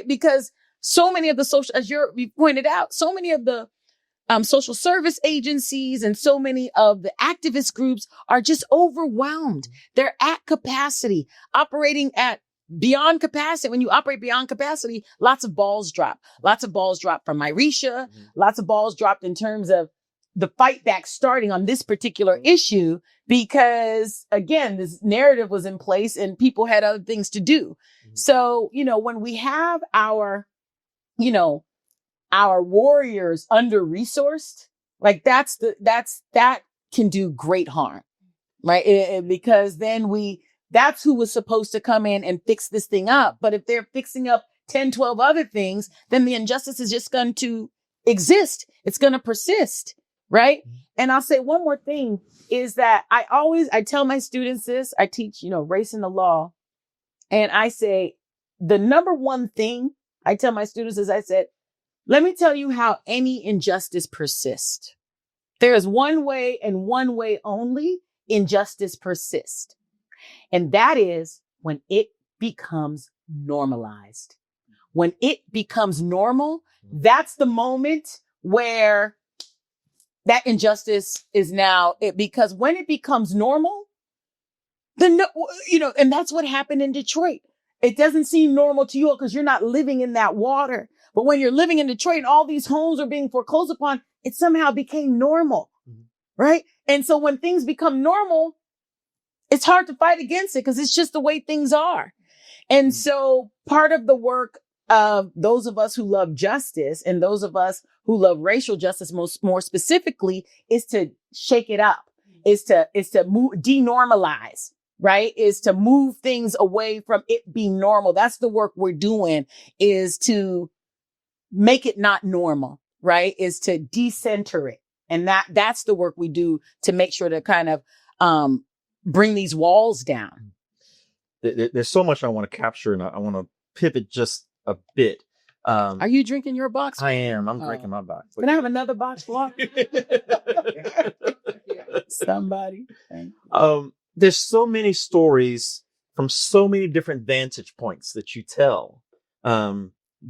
right? Because so many of the social, as you pointed out, so many of the social service agencies and so many of the activist groups are just overwhelmed. They're at capacity, operating at beyond capacity. When you operate beyond capacity, lots of balls drop. Lots of balls drop from Myrisha. Lots of balls dropped in terms of the fight back starting on this particular issue, because again, this narrative was in place and people had other things to do. So, when we have our warriors under-resourced, like that can do great harm, right? Because then that's who was supposed to come in and fix this thing up. But if they're fixing up 10, 12 other things, then the injustice is just going to exist. It's going to persist, right? And I'll say one more thing is that I tell my students this, I teach, race and the law. And I say, the number one thing I tell my students is, I said, let me tell you how any injustice persists. There is one way and one way only injustice persists. And that is when it becomes normalized. When it becomes normal, that's the moment where that injustice is because when it becomes normal, then, and that's what happened in Detroit. It doesn't seem normal to you because you're not living in that water. But when you're living in Detroit and all these homes are being foreclosed upon, it somehow became normal, right? And so when things become normal, it's hard to fight against it because it's just the way things are. And so part of the work of those of us who love justice and those of us who love racial justice more specifically is to shake it up, is to denormalize, right? Is to move things away from it being normal. That's the work we're doing, is to make it not normal, right? Is to decenter it. And that's the work we do to make sure to kind of bring these walls down. There's so much I want to capture, and I want to pivot just a bit. Are you drinking your box? I am. I'm drinking my box. Can I have another box, Block? Somebody. There's so many stories from so many different vantage points that you tell,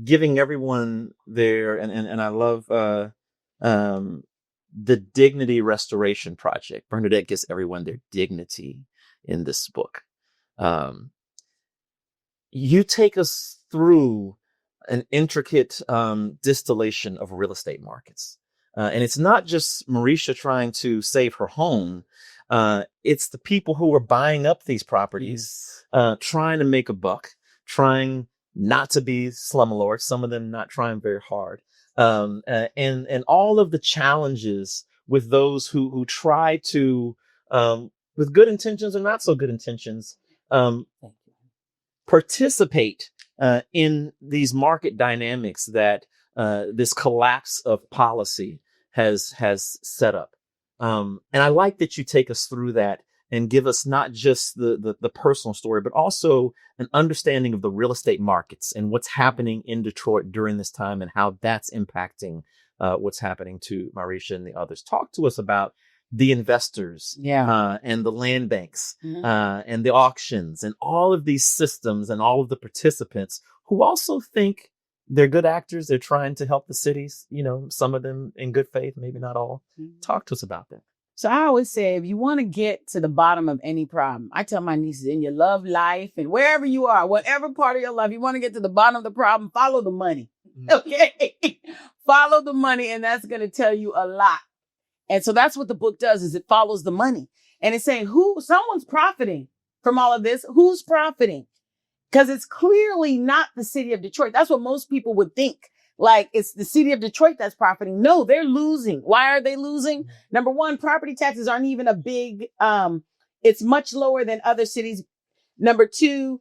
giving everyone their, and I love the Dignity Restoration Project. Bernadette gives everyone their dignity in this book. You take us through an intricate distillation of real estate markets. And it's not just Myrisha trying to save her home. It's the people who are buying up these properties, trying to make a buck, trying not to be slumlords, some of them not trying very hard. And all of the challenges with those who try to, with good intentions or not so good intentions, participate in these market dynamics that this collapse of policy has set up. And I like that you take us through that and give us not just the personal story, but also an understanding of the real estate markets and what's happening in Detroit during this time and how that's impacting what's happening to Myrisha and the others. Talk to us about the investors and the land banks and the auctions and all of these systems and all of the participants who also think they're good actors. They're trying to help the cities, some of them in good faith, maybe not all. Talk to us about that. So I always say, if you want to get to the bottom of any problem, I tell my nieces, in your love life and wherever you are, whatever part of your life, you want to get to the bottom of the problem, follow the money. Okay. Follow the money. And that's going to tell you a lot. And so that's what the book does, is it follows the money. And it's saying someone's profiting from all of this. Who's profiting? Because it's clearly not the city of Detroit. That's what most people would think. Like, it's the city of Detroit that's profiting. No, they're losing. Why are they losing? Number one, property taxes aren't even a big, it's much lower than other cities. Number two,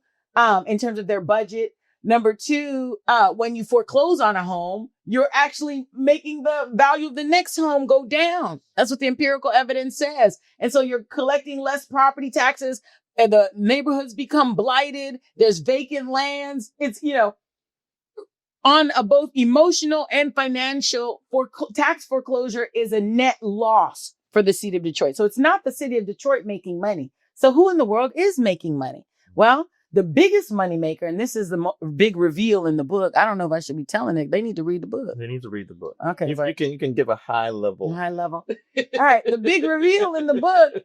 in terms of their budget. Number two, when you foreclose on a home, you're actually making the value of the next home go down. That's what the empirical evidence says. And so you're collecting less property taxes and the neighborhoods become blighted. There's vacant lands. It's, on a both emotional and financial tax foreclosure is a net loss for the city of Detroit. So it's not the city of Detroit making money. So who in the world is making money? Well, The biggest moneymaker, and this is the big reveal in the book. I don't know if I should be telling it. They need to read the book. They need to read the book. Okay. You can give a high level. High level. All right. The big reveal in the book.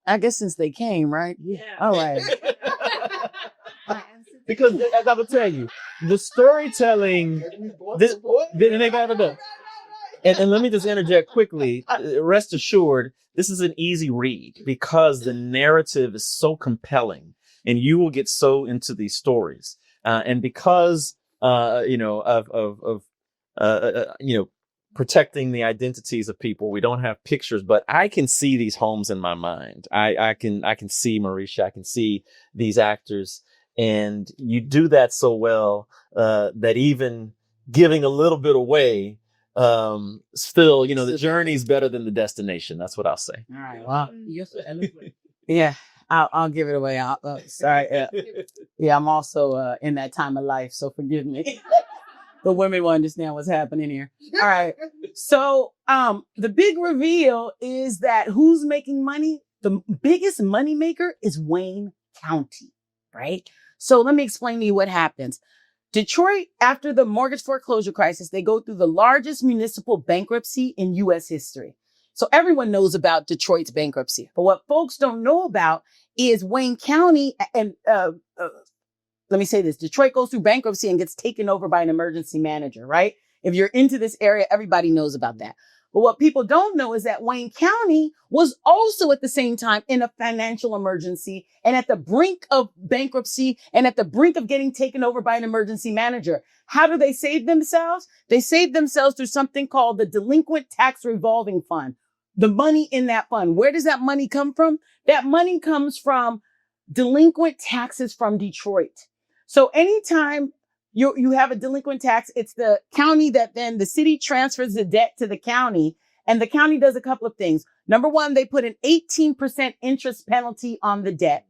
I guess since they came, right? Yeah. All right. Because as I will tell you, the storytelling, this, and they've added up. And let me just interject quickly. Rest assured, this is an easy read because the narrative is so compelling and you will get so into these stories. And because, protecting the identities of people, we don't have pictures, but I can see these homes in my mind. I can see Marisha. I can see these actors. And you do that so well that even giving a little bit away, still, the journey's better than the destination. That's what I'll say. All right. Well, yeah, I'll give it away. Sorry. Yeah, I'm also in that time of life, so forgive me. The women will understand what's happening here. All right. So the big reveal is that who's making money? The biggest money maker is Wayne County, right? So let me explain to you what happens. Detroit, after the mortgage foreclosure crisis, they go through the largest municipal bankruptcy in U.S. history. So everyone knows about Detroit's bankruptcy. But what folks don't know about is Wayne County and let me say this. Detroit goes through bankruptcy and gets taken over by an emergency manager, right? If you're into this area, everybody knows about that. But what people don't know is that Wayne County was also at the same time in a financial emergency and at the brink of bankruptcy and at the brink of getting taken over by an emergency manager. How do they save themselves? They save themselves through something called the Delinquent Tax Revolving Fund. The money in that fund. Where does that money come from? That money comes from delinquent taxes from Detroit. So anytime you have a delinquent tax, it's the county that then the city transfers the debt to the county, and the county does a couple of things. Number one, they put an 18% interest penalty on the debt,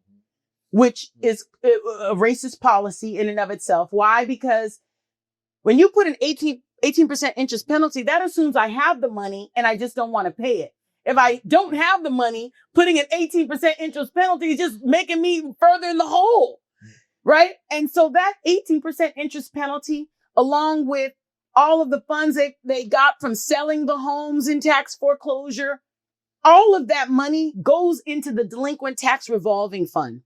which is a racist policy in and of itself. Why? Because when you put an 18% interest penalty, that assumes I have the money and I just don't want to pay it. If I don't have the money, putting an 18% interest penalty is just making me further in the hole. Right? And so that 18% interest penalty, along with all of the funds they got from selling the homes in tax foreclosure, all of that money goes into the Delinquent Tax Revolving Fund.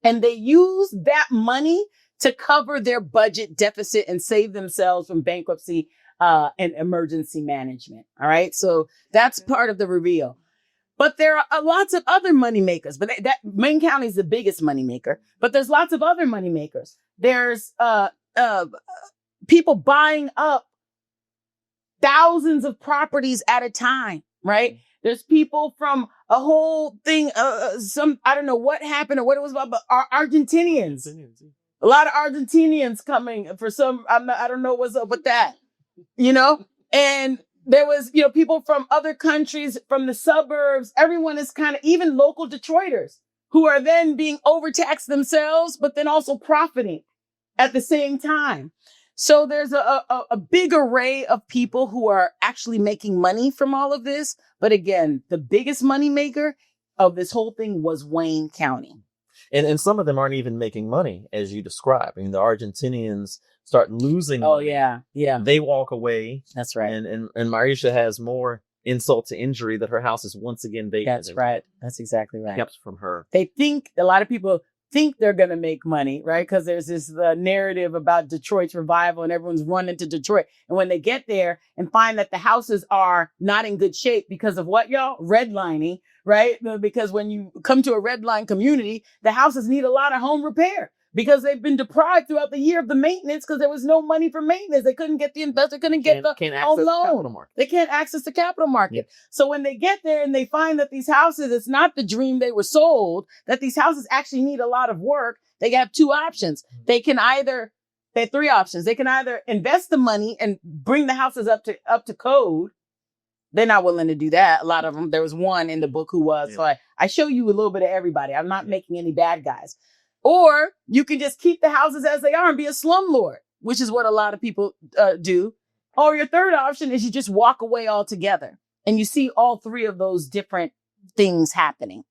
And they use that money to cover their budget deficit and save themselves from bankruptcy and emergency management. All right. So that's part of the reveal. But there are lots of other money makers, but that Wayne County is the biggest money maker, but there's lots of other money makers. There's, people buying up thousands of properties at a time, right? There's people from a whole thing, I don't know what happened or what it was about, but Argentinians, a lot of Argentinians coming for I don't know what's up with that, and there was, people from other countries, from the suburbs. Everyone is kind of, even local Detroiters who are then being overtaxed themselves, but then also profiting at the same time. So there's a big array of people who are actually making money from all of this. But again, the biggest money maker of this whole thing was Wayne County. And some of them aren't even making money, as you describe. I mean, the Argentinians start losing money. Yeah. They walk away. That's right. And Marisha has more insult to injury that her house is once again vacant. That's right. That's exactly right. Kept from her. A lot of people think they're going to make money, right? Because there's this narrative about Detroit's revival and everyone's running to Detroit. And when they get there and find that the houses are not in good shape because of what, y'all? Redlining, right? Because when you come to a redline community, the houses need a lot of home repair because they've been deprived throughout the year of the maintenance because there was no money for maintenance. They couldn't get the investor, couldn't get the home loan. They can't access the capital market. Yeah. So when they get there and they find that these houses, it's not the dream they were sold, that these houses actually need a lot of work, they have two options. They have three options. They can either invest the money and bring the houses up to code. They're not willing to do that. A lot of them. There was one in the book who was. Yeah. So I show you a little bit of everybody. I'm not making any bad guys. Or you can just keep the houses as they are and be a slumlord, which is what a lot of people do. Or your third option is you just walk away altogether. And you see all three of those different things happening.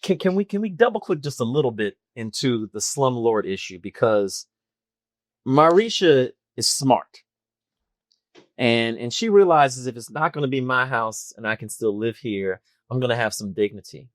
can we double click just a little bit into the slumlord issue, because Marisha is smart, and she realizes if it's not going to be my house and I can still live here, I'm going to have some dignity.